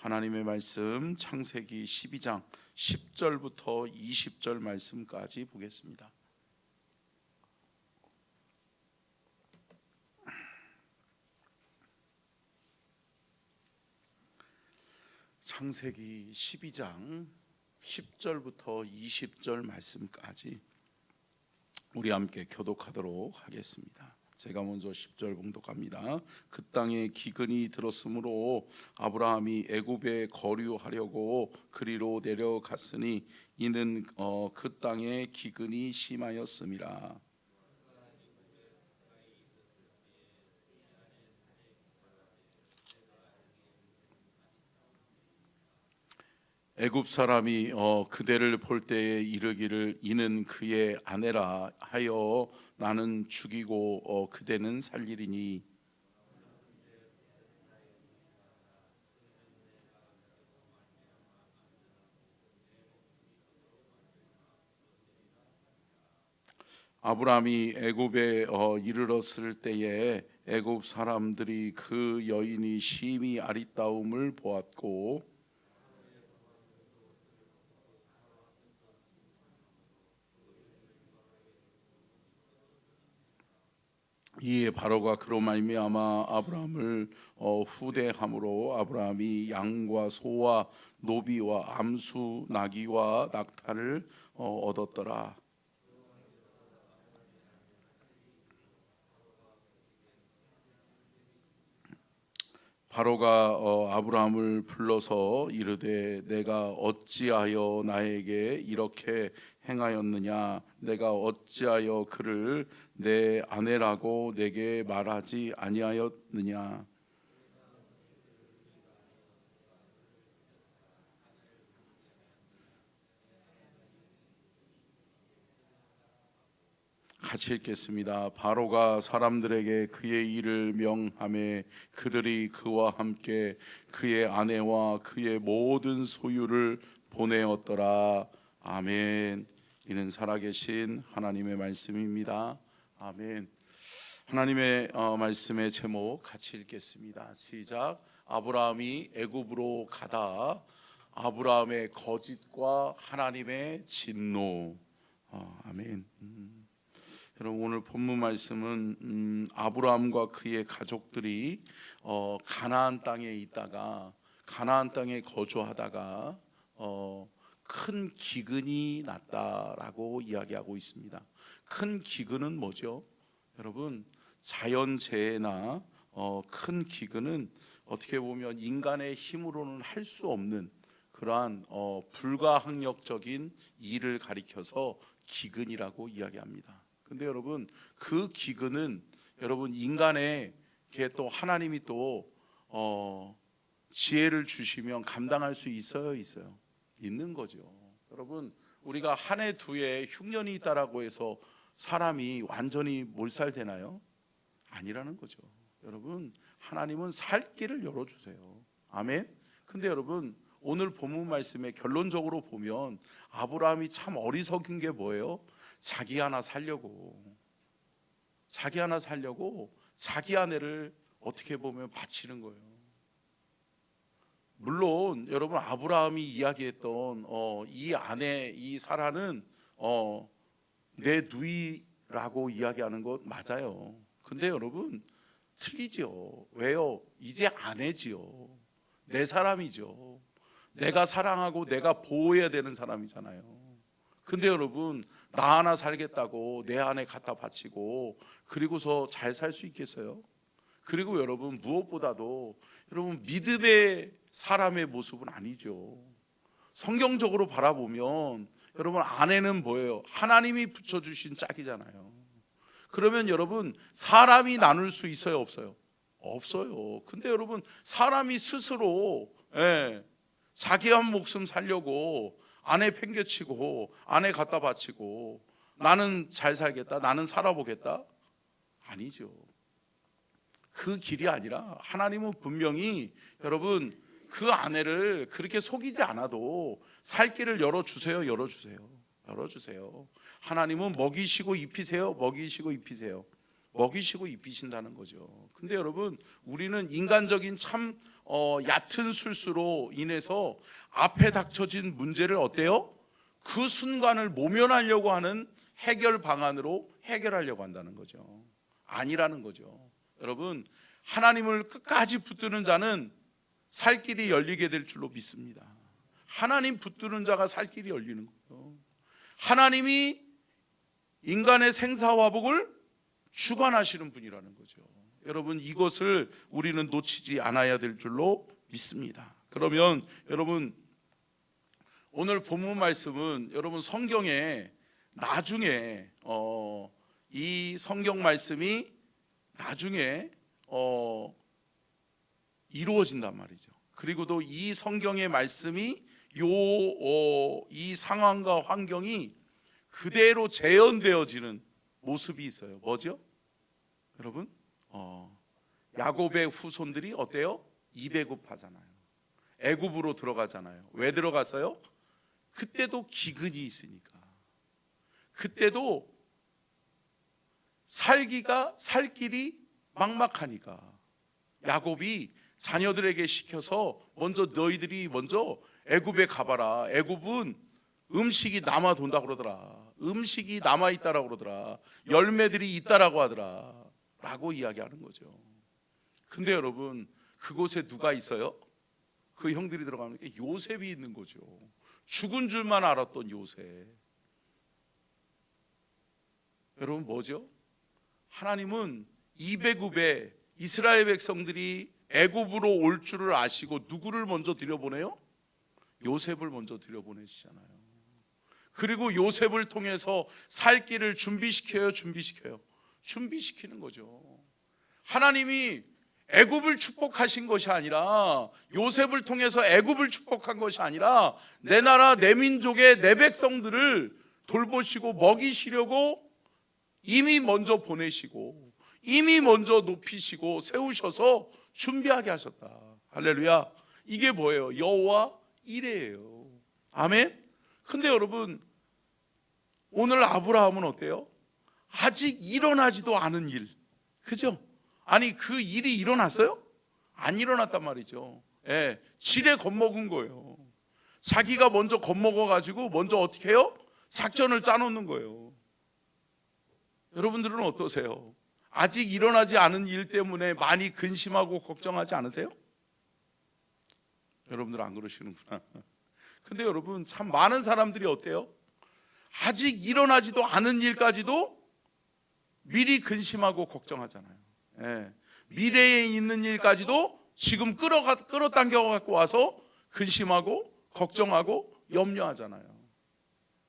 하나님의 말씀 창세기 12장 10절부터 20절 말씀까지 보겠습니다. 창세기 12장 10절부터 20절 말씀까지 우리 함께 교독하도록 하겠습니다. 제가 먼저 10절 봉독합니다. 그 땅에 기근이 들었으므로 아브라함이 애굽에 거류하려고 그리로 내려갔으니 이는 그 땅에 기근이 심하였음이라. 애굽 사람이 그대를 볼 때에 이르기를 이는 그의 아내라 하여 나는 죽이고 그대는 살리리니 아브라함이 애굽에 이르렀을 때에 애굽 사람들이 그 여인이 심히 아리따움을 보았고 이에 바로가 그로 말미암아 아브라함을 후대함으로 아브라함이 양과 소와 노비와 암수 나귀와 낙타를 얻었더라. 바로가 아브라함을 불러서 이르되 내가 어찌하여 나에게 이렇게 행하였느냐? 내가 어찌하여 그를 내 아내라고 내게 말하지 아니하였느냐? 같이 읽겠습니다. 바로가 사람들에게 그의 일을 명하매 그들이 그와 함께 그의 아내와 그의 모든 소유를 보내었더라. 아멘. 이는 살아계신 하나님의 말씀입니다. 아멘. 하나님의 말씀의 제목 같이 읽겠습니다. 시작. 아브라함이 애굽으로 가다. 아브라함의 거짓과 하나님의 진노. 아멘. 여러분, 오늘 본문 말씀은 아브라함과 그의 가족들이 가나안 땅에 있다가 가나안 땅에 거주하다가 큰 기근이 났다라고 이야기하고 있습니다. 큰 기근은 뭐죠? 여러분, 자연재해나 큰 기근은 어떻게 보면 인간의 힘으로는 할 수 없는 그러한 불가항력적인 일을 가리켜서 기근이라고 이야기합니다. 근데 여러분, 그 기근은 여러분 인간에게 또 하나님이 또 지혜를 주시면 감당할 수 있어요? 있는 거죠. 여러분, 우리가 한 해 두 해 흉년이 있다라고 해서 사람이 완전히 몰살되나요? 아니라는 거죠. 여러분, 하나님은 살 길을 열어주세요. 아멘. 근데 여러분, 오늘 본문 말씀에 결론적으로 보면 아브라함이 참 어리석은 게 뭐예요? 자기 하나 살려고 자기 아내를 어떻게 보면 바치는 거예요. 물론 여러분, 아브라함이 이야기했던 이 아내, 이 사라는 내 누이라고 이야기하는 것 맞아요. 근데 여러분, 틀리죠. 왜요? 이제 아내지요. 내 사람이죠. 내가 사랑하고 내가 보호해야 되는 사람이잖아요. 근데 여러분, 나 하나 살겠다고 내 아내 갖다 바치고 그리고서 잘 살 수 있겠어요? 그리고 여러분, 무엇보다도 여러분, 믿음의 사람의 모습은 아니죠. 성경적으로 바라보면 여러분, 아내는 뭐예요? 하나님이 붙여주신 짝이잖아요. 그러면 여러분, 사람이 나눌 수 있어요? 없어요? 없어요. 근데 여러분, 사람이 스스로 자기 한 목숨 살려고 아내 팽개치고 아내 갖다 바치고 나는 잘 살겠다, 나는 살아보겠다? 아니죠. 그 길이 아니라 하나님은 분명히 여러분, 그 아내를 그렇게 속이지 않아도 살 길을 열어주세요. 하나님은 먹이시고 입히세요. 먹이시고 입히신다는 거죠. 근데 여러분, 우리는 인간적인 참 얕은 술수로 인해서 앞에 닥쳐진 문제를 어때요? 그 순간을 모면하려고 하는 해결 방안으로 해결하려고 한다는 거죠. 아니라는 거죠. 여러분, 하나님을 끝까지 붙드는 자는 살 길이 열리게 될 줄로 믿습니다. 하나님 붙드는 자가 살 길이 열리는 거예요. 하나님이 인간의 생사화복을 주관하시는 분이라는 거죠. 여러분, 이것을 우리는 놓치지 않아야 될 줄로 믿습니다. 그러면 여러분, 오늘 본문 말씀은 여러분 성경에 나중에 이 성경 말씀이 나중에 이루어진단 말이죠. 그리고도 이 성경의 말씀이 이 상황과 환경이 그대로 재현되어지는 모습이 있어요. 뭐죠? 여러분, 야곱의 후손들이 어때요? 이배굽하잖아요. 애굽으로 들어가잖아요. 왜 들어갔어요? 그때도 기근이 있으니까. 그때도 살 길이 막막하니까 야곱이 자녀들에게 시켜서 너희들이 먼저 애굽에 가봐라. 애굽은 음식이 남아 돈다 그러더라. 음식이 남아 있다라고 그러더라. 열매들이 있다라고 하더라. 라고 이야기하는 거죠. 근데 여러분, 그곳에 누가 있어요? 그 형들이 들어가면 요셉이 있는 거죠. 죽은 줄만 알았던 요셉. 여러분, 뭐죠? 하나님은 이배굽에 이스라엘 백성들이 애굽으로 올 줄을 아시고 누구를 먼저 들여보내요? 요셉을 먼저 들여보내시잖아요. 그리고 요셉을 통해서 살 길을 준비시키는 거죠. 하나님이 애굽을 축복하신 것이 아니라, 요셉을 통해서 애굽을 축복한 것이 아니라 내 나라 내 민족의 내 백성들을 돌보시고 먹이시려고 이미 먼저 보내시고 이미 먼저 높이시고 세우셔서 준비하게 하셨다. 할렐루야. 이게 뭐예요? 여호와 이레예요. 아멘. 근데 여러분, 오늘 아브라함은 어때요? 아직 일어나지도 않은 일, 그죠? 아니, 그 일이 일어났어요? 안 일어났단 말이죠. 예, 지레 겁먹은 거예요. 자기가 먼저 겁먹어가지고 먼저 어떻게 해요? 작전을 짜놓는 거예요. 여러분들은 어떠세요? 아직 일어나지 않은 일 때문에 많이 근심하고 걱정하지 않으세요? 여러분들 안 그러시는구나. 근데 여러분, 참 많은 사람들이 어때요? 아직 일어나지도 않은 일까지도 미리 근심하고 걱정하잖아요. 예. 미래에 있는 일까지도 지금 끌어당겨 갖고 와서 근심하고 걱정하고 염려하잖아요.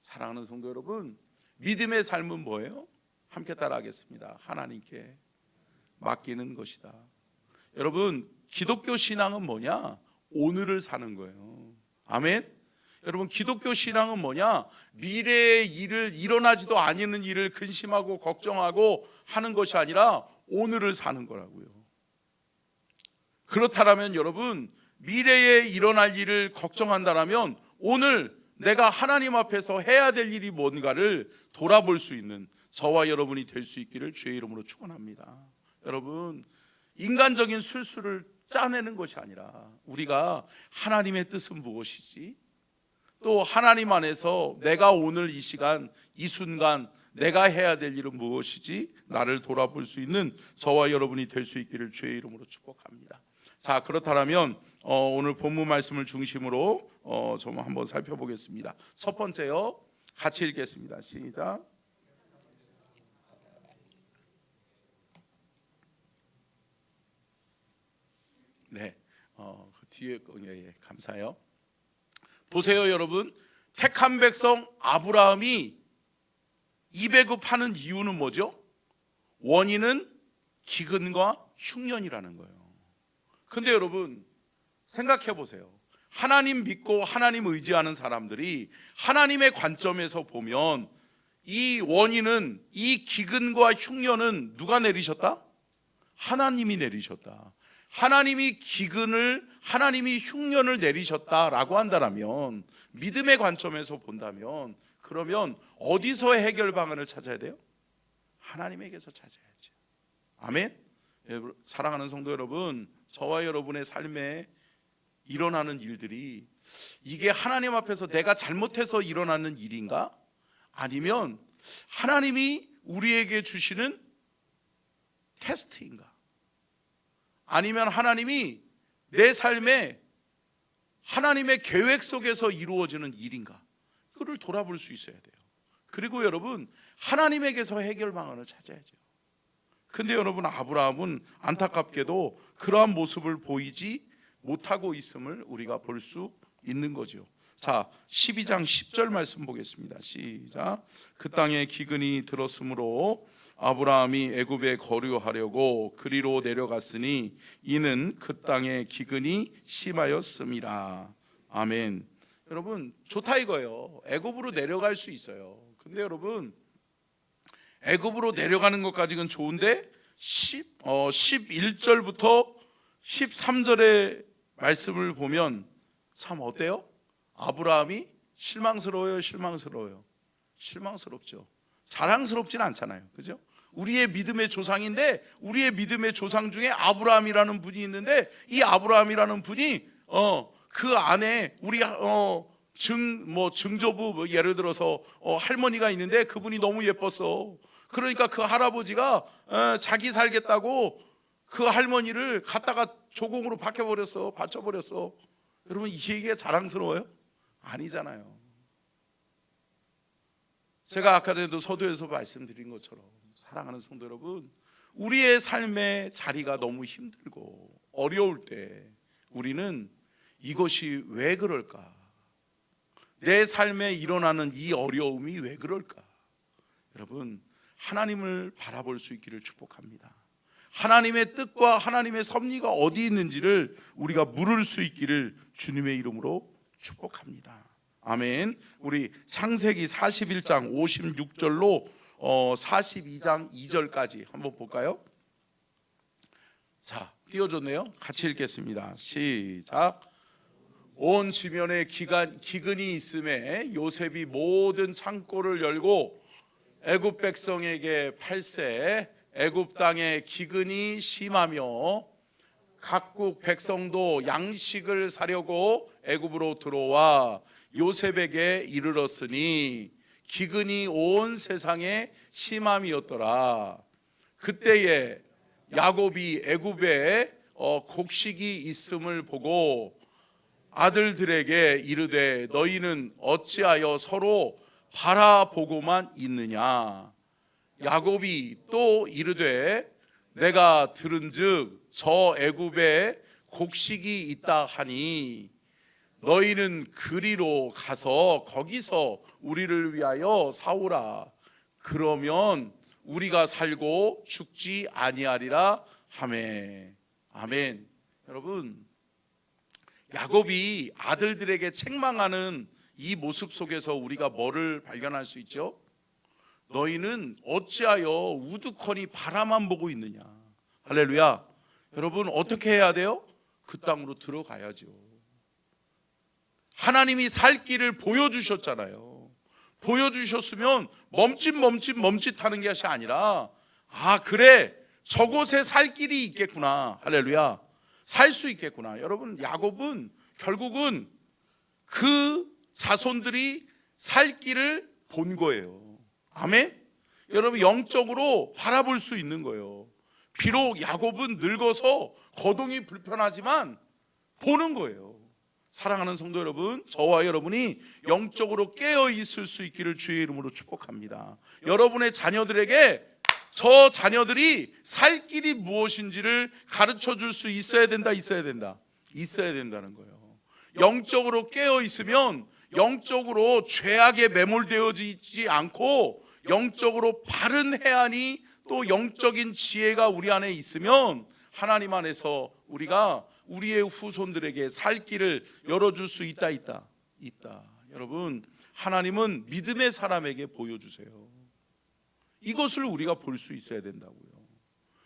사랑하는 성도 여러분, 믿음의 삶은 뭐예요? 함께 따라하겠습니다. 하나님께 맡기는 것이다. 여러분, 기독교 신앙은 뭐냐? 오늘을 사는 거예요. 아멘. 여러분, 기독교 신앙은 뭐냐? 미래의 일을, 일어나지도 않는 일을 근심하고 걱정하고 하는 것이 아니라 오늘을 사는 거라고요. 그렇다면 여러분, 미래에 일어날 일을 걱정한다면 오늘 내가 하나님 앞에서 해야 될 일이 뭔가를 돌아볼 수 있는 저와 여러분이 될 수 있기를 주의 이름으로 축원합니다. 여러분, 인간적인 술수를 짜내는 것이 아니라 우리가 하나님의 뜻은 무엇이지? 또 하나님 안에서 내가 오늘 이 시간 이 순간 내가 해야 될 일은 무엇이지? 나를 돌아볼 수 있는 저와 여러분이 될 수 있기를 주의 이름으로 축복합니다. 자, 그렇다면 오늘 본문 말씀을 중심으로 좀 한번 살펴보겠습니다. 첫 번째요, 같이 읽겠습니다. 시작. 네, 그 뒤에 예, 감사해요. 보세요, 여러분. 택한 백성 아브라함이 이배급하는 이유는 뭐죠? 원인은 기근과 흉년이라는 거예요. 근데 여러분, 생각해 보세요. 하나님 믿고 하나님 의지하는 사람들이 하나님의 관점에서 보면 이 원인은, 이 기근과 흉년은 누가 내리셨다? 하나님이 내리셨다. 하나님이 기근을, 하나님이 흉년을 내리셨다라고 한다면, 믿음의 관점에서 본다면, 그러면 어디서 해결 방안을 찾아야 돼요? 하나님에게서 찾아야죠. 아멘. 사랑하는 성도 여러분, 저와 여러분의 삶에 일어나는 일들이 이게 하나님 앞에서 내가 잘못해서 일어나는 일인가? 아니면 하나님이 우리에게 주시는 테스트인가? 아니면 하나님이 내 삶에 하나님의 계획 속에서 이루어지는 일인가? 이거를 돌아볼 수 있어야 돼요. 그리고 여러분, 하나님에게서 해결 방안을 찾아야죠. 근데 여러분, 아브라함은 안타깝게도 그러한 모습을 보이지 못하고 있음을 우리가 볼 수 있는 거죠. 자, 12장 10절 말씀 보겠습니다. 시작. 그 땅에 기근이 들었으므로 아브라함이 애굽에 거류하려고 그리로 내려갔으니 이는 그 땅에 기근이 심하였음이라. 아멘. 여러분, 좋다 이거예요. 애굽으로 내려갈 수 있어요. 근데 여러분, 애굽으로 내려가는 것까지는 좋은데 11절부터 13절의 말씀을 보면 참 어때요? 아브라함이 실망스러워요, 실망스러워요? 실망스럽죠. 자랑스럽지는 않잖아요, 그죠? 우리의 믿음의 조상인데, 우리의 믿음의 조상 중에 아브라함이라는 분이 있는데, 이 아브라함이라는 분이 그 안에 우리 증조부, 예를 들어서 할머니가 있는데 그분이 너무 예뻤어. 그러니까 그 할아버지가 자기 살겠다고 그 할머니를 갖다가 조공으로 바쳐버렸어. 여러분, 이게 자랑스러워요? 아니잖아요. 제가 아까 전에도 서두에서 말씀드린 것처럼, 사랑하는 성도 여러분, 우리의 삶의 자리가 너무 힘들고 어려울 때 우리는 이것이 왜 그럴까? 내 삶에 일어나는 이 어려움이 왜 그럴까? 여러분, 하나님을 바라볼 수 있기를 축복합니다. 하나님의 뜻과 하나님의 섭리가 어디 있는지를 우리가 물을 수 있기를 주님의 이름으로 축복합니다. 아멘. 우리 창세기 41장 56절로 42장 2절까지 한번 볼까요? 자, 띄워줬네요. 같이 읽겠습니다. 시작. 온 지면에 기근이 있음에 요셉이 모든 창고를 열고 애굽 백성에게 팔세. 애굽 땅에 기근이 심하며 각국 백성도 양식을 사려고 애굽으로 들어와 요셉에게 이르렀으니 기근이 온 세상에 심함이었더라. 그때에 야곱이 애굽에 곡식이 있음을 보고 아들들에게 이르되 너희는 어찌하여 서로 바라보고만 있느냐. 야곱이 또 이르되 내가 들은즉 저 애굽에 곡식이 있다 하니 너희는 그리로 가서 거기서 우리를 위하여 사오라. 그러면 우리가 살고 죽지 아니하리라 하매. 아멘. 여러분, 야곱이 아들들에게 책망하는 이 모습 속에서 우리가 뭐를 발견할 수 있죠? 너희는 어찌하여 우두커니 바라만 보고 있느냐. 할렐루야. 여러분, 어떻게 해야 돼요? 그 땅으로 들어가야죠. 하나님이 살 길을 보여주셨잖아요. 보여주셨으면 멈칫하는 것이 아니라, 아, 그래, 저곳에 살 길이 있겠구나. 할렐루야. 살 수 있겠구나. 여러분, 야곱은 결국은 그 자손들이 살 길을 본 거예요. 아멘? 여러분, 영적으로 바라볼 수 있는 거예요. 비록 야곱은 늙어서 거동이 불편하지만 보는 거예요. 사랑하는 성도 여러분, 저와 여러분이 영적으로 깨어 있을 수 있기를 주의 이름으로 축복합니다. 여러분의 자녀들에게 저 자녀들이 살 길이 무엇인지를 가르쳐 줄 수 있어야 된다는 거예요. 영적으로 깨어 있으면 영적으로 죄악에 매몰되어지지 않고 영적으로 바른 해안이 또 영적인 지혜가 우리 안에 있으면 하나님 안에서 우리가 우리의 후손들에게 살 길을 열어줄 수 있다. 여러분, 하나님은 믿음의 사람에게 보여주세요. 이것을 우리가 볼 수 있어야 된다고요.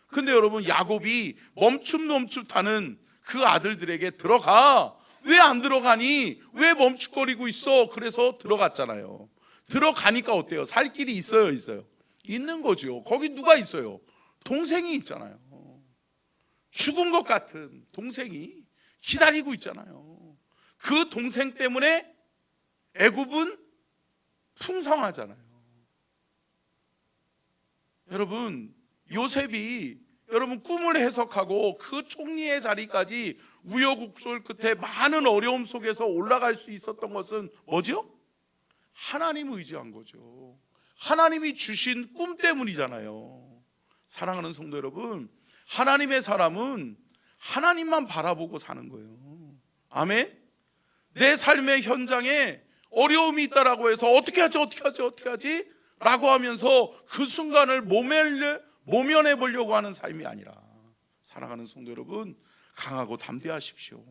근데 여러분, 야곱이 멈춤하는 그 아들들에게 들어가. 왜 안 들어가니? 왜 멈칫거리고 있어? 그래서 들어갔잖아요. 들어가니까 어때요? 살 길이 있어요? 있는 거죠. 거기 누가 있어요? 동생이 있잖아요. 죽은 것 같은 동생이 기다리고 있잖아요. 그 동생 때문에 애굽은 풍성하잖아요. 여러분, 요셉이 여러분 꿈을 해석하고 그 총리의 자리까지 우여곡절 끝에 많은 어려움 속에서 올라갈 수 있었던 것은 뭐죠? 하나님을 의지한 거죠. 하나님이 주신 꿈 때문이잖아요. 사랑하는 성도 여러분, 하나님의 사람은 하나님만 바라보고 사는 거예요. 아멘. 내 삶의 현장에 어려움이 있다라고 해서 어떻게 하지 라고 하면서 그 순간을 모면해 보려고 하는 삶이 아니라, 사랑하는 성도 여러분, 강하고 담대하십시오.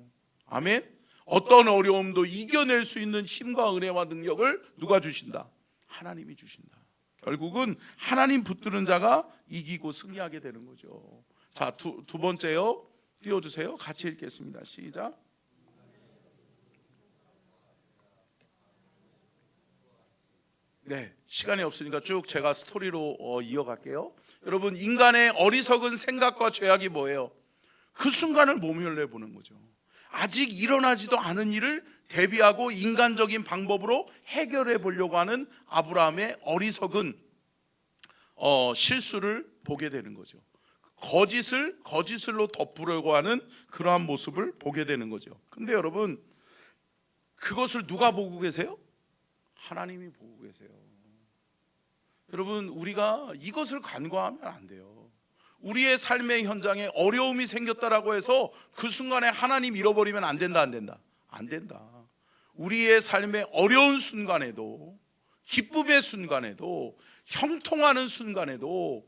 아멘. 어떤 어려움도 이겨낼 수 있는 힘과 은혜와 능력을 누가 주신다? 하나님이 주신다. 결국은 하나님 붙드는 자가 이기고 승리하게 되는 거죠. 자, 두 번째요. 띄워주세요. 같이 읽겠습니다. 시작. 네, 시간이 없으니까 쭉 제가 스토리로 이어갈게요. 여러분, 인간의 어리석은 생각과 죄악이 뭐예요? 그 순간을 모면해 보는 거죠. 아직 일어나지도 않은 일을 대비하고 인간적인 방법으로 해결해 보려고 하는 아브라함의 어리석은 실수를 보게 되는 거죠. 거짓을로 덮으려고 하는 그러한 모습을 보게 되는 거죠. 근데 여러분, 그것을 누가 보고 계세요? 하나님이 보고 계세요. 여러분, 우리가 이것을 간과하면 안 돼요. 우리의 삶의 현장에 어려움이 생겼다라고 해서 그 순간에 하나님 잃어버리면 안 된다. 안 된다. 우리의 삶의 어려운 순간에도, 기쁨의 순간에도, 형통하는 순간에도,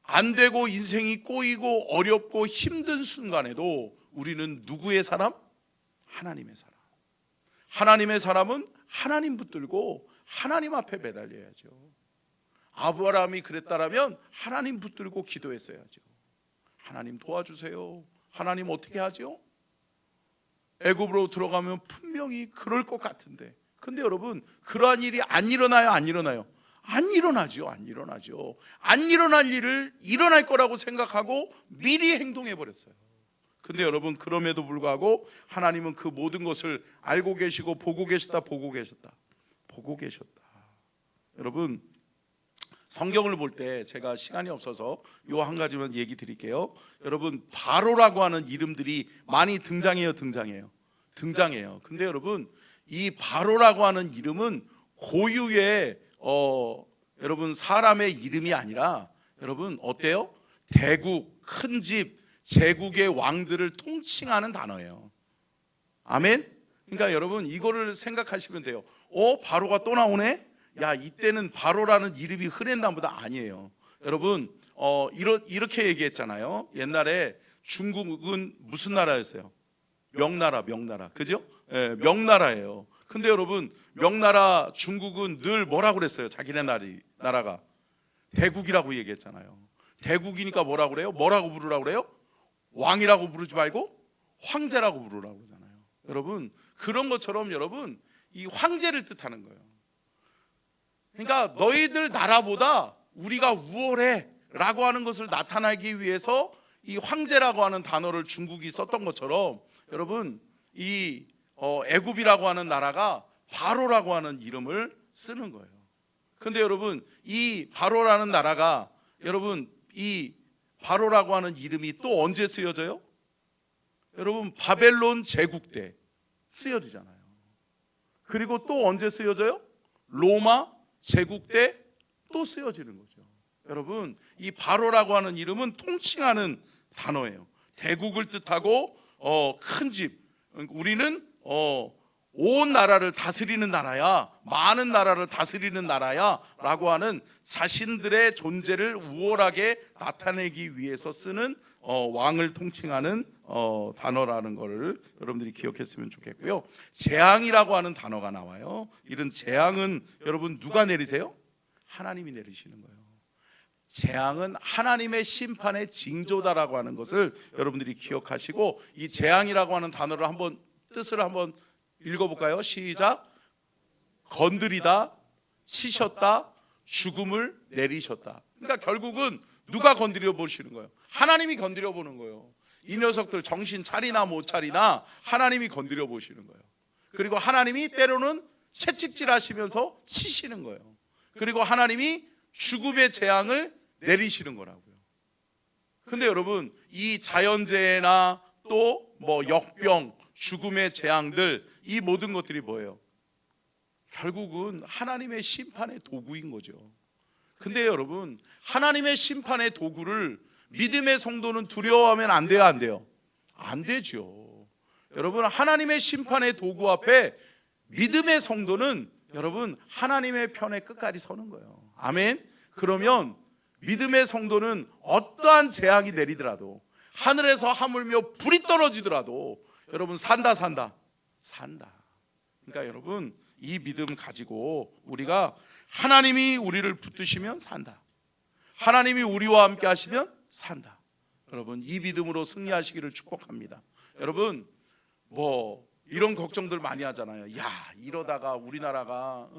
안 되고 인생이 꼬이고 어렵고 힘든 순간에도 우리는 누구의 사람? 하나님의 사람. 하나님의 사람은 하나님 붙들고 하나님 앞에 매달려야죠. 아브라함이 그랬다라면 하나님 붙들고 기도했어야죠. 하나님 도와주세요. 하나님 어떻게 하죠? 애굽으로 들어가면 분명히 그럴 것 같은데, 근데 여러분, 그러한 일이 안 일어나요? 안 일어나요? 안 일어나죠. 안 일어날 일을 일어날 거라고 생각하고 미리 행동해 버렸어요. 근데 여러분, 그럼에도 불구하고 하나님은 그 모든 것을 알고 계시고 보고 계셨다. 여러분, 성경을 볼 때 제가 시간이 없어서 요 한 가지만 얘기 드릴게요. 여러분, 바로라고 하는 이름들이 많이 등장해요. 근데 여러분, 이 바로라고 하는 이름은 고유의 여러분 사람의 이름이 아니라, 여러분 어때요? 대국, 큰 집, 제국의 왕들을 통칭하는 단어예요. 아멘. 그러니까 여러분, 이거를 생각하시면 돼요. 바로가 또 나오네? 야, 이때는 바로라는 이름이 흔했나 보다. 아니에요. 여러분, 이렇게 얘기했잖아요. 옛날에 중국은 무슨 나라였어요? 명나라. 그죠? 예, 명나라예요. 근데 여러분, 명나라 중국은 늘 뭐라고 그랬어요? 자기네 나라가 대국이라고 얘기했잖아요. 대국이니까 뭐라고 그래요? 뭐라고 부르라고 그래요? 왕이라고 부르지 말고 황제라고 부르라고 그러잖아요. 여러분, 그런 것처럼 여러분, 이 황제를 뜻하는 거예요. 그러니까 너희들 나라보다 우리가 우월해 라고 하는 것을 나타내기 위해서 이 황제라고 하는 단어를 중국이 썼던 것처럼, 여러분, 이 애굽이라고 하는 나라가 바로라고 하는 이름을 쓰는 거예요. 근데 여러분, 이 바로라는 나라가, 여러분, 이 바로라고 하는 이름이 또 언제 쓰여져요? 여러분, 바벨론 제국 때 쓰여지잖아요. 그리고 또 언제 쓰여져요? 로마 제국 때 또 쓰여지는 거죠. 여러분, 이 바로라고 하는 이름은 통칭하는 단어예요. 대국을 뜻하고 큰 집. 우리는 온 나라를 다스리는 나라야, 많은 나라를 다스리는 나라야 라고 하는 자신들의 존재를 우월하게 나타내기 위해서 쓰는 왕을 통칭하는 단어라는 것을 여러분들이 기억했으면 좋겠고요. 재앙이라고 하는 단어가 나와요. 이런 재앙은 여러분 누가 내리세요? 하나님이 내리시는 거예요. 재앙은 하나님의 심판의 징조다라고 하는 것을 여러분들이 기억하시고, 이 재앙이라고 하는 단어를 한번 뜻을 한번 읽어볼까요? 시작. 건드리다, 치셨다, 죽음을 내리셨다. 그러니까 결국은 누가 건드려 보시는 거예요? 하나님이 건드려 보는 거예요. 이 녀석들 정신 차리나 못 차리나 하나님이 건드려 보시는 거예요. 그리고 하나님이 때로는 채찍질 하시면서 치시는 거예요. 그리고 하나님이 죽음의 재앙을 내리시는 거라고요. 근데 여러분, 이 자연재해나 또 뭐 역병, 죽음의 재앙들, 이 모든 것들이 뭐예요? 결국은 하나님의 심판의 도구인 거죠. 근데 여러분, 하나님의 심판의 도구를 믿음의 성도는 두려워하면 안 돼요, 안 돼요? 안 되죠. 여러분, 하나님의 심판의 도구 앞에 믿음의 성도는 여러분 하나님의 편에 끝까지 서는 거예요. 아멘. 그러면 믿음의 성도는 어떠한 재앙이 내리더라도, 하늘에서 하물며 불이 떨어지더라도 여러분 산다. 그러니까 여러분, 이 믿음 가지고 우리가 하나님이 우리를 붙드시면 산다, 하나님이 우리와 함께 하시면 산다. 여러분, 이 믿음으로 승리하시기를 축복합니다. 여러분, 뭐 이런 걱정들 많이 하잖아요. 야, 이러다가 우리나라가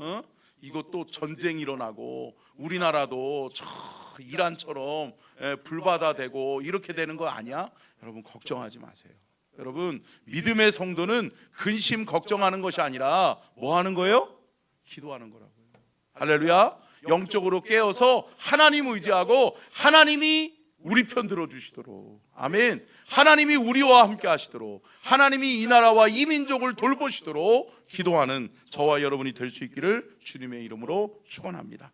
이것도 전쟁 일어나고 우리나라도 이란처럼 불바다 되고 이렇게 되는 거 아니야? 여러분, 걱정하지 마세요. 여러분, 믿음의 성도는 근심 걱정하는 것이 아니라 뭐 하는 거예요? 기도하는 거라고요. 할렐루야. 영적으로 깨어서 하나님 의지하고 하나님이 우리 편 들어주시도록, 아멘, 하나님이 우리와 함께 하시도록, 하나님이 이 나라와 이 민족을 돌보시도록 기도하는 저와 여러분이 될 수 있기를 주님의 이름으로 축원합니다.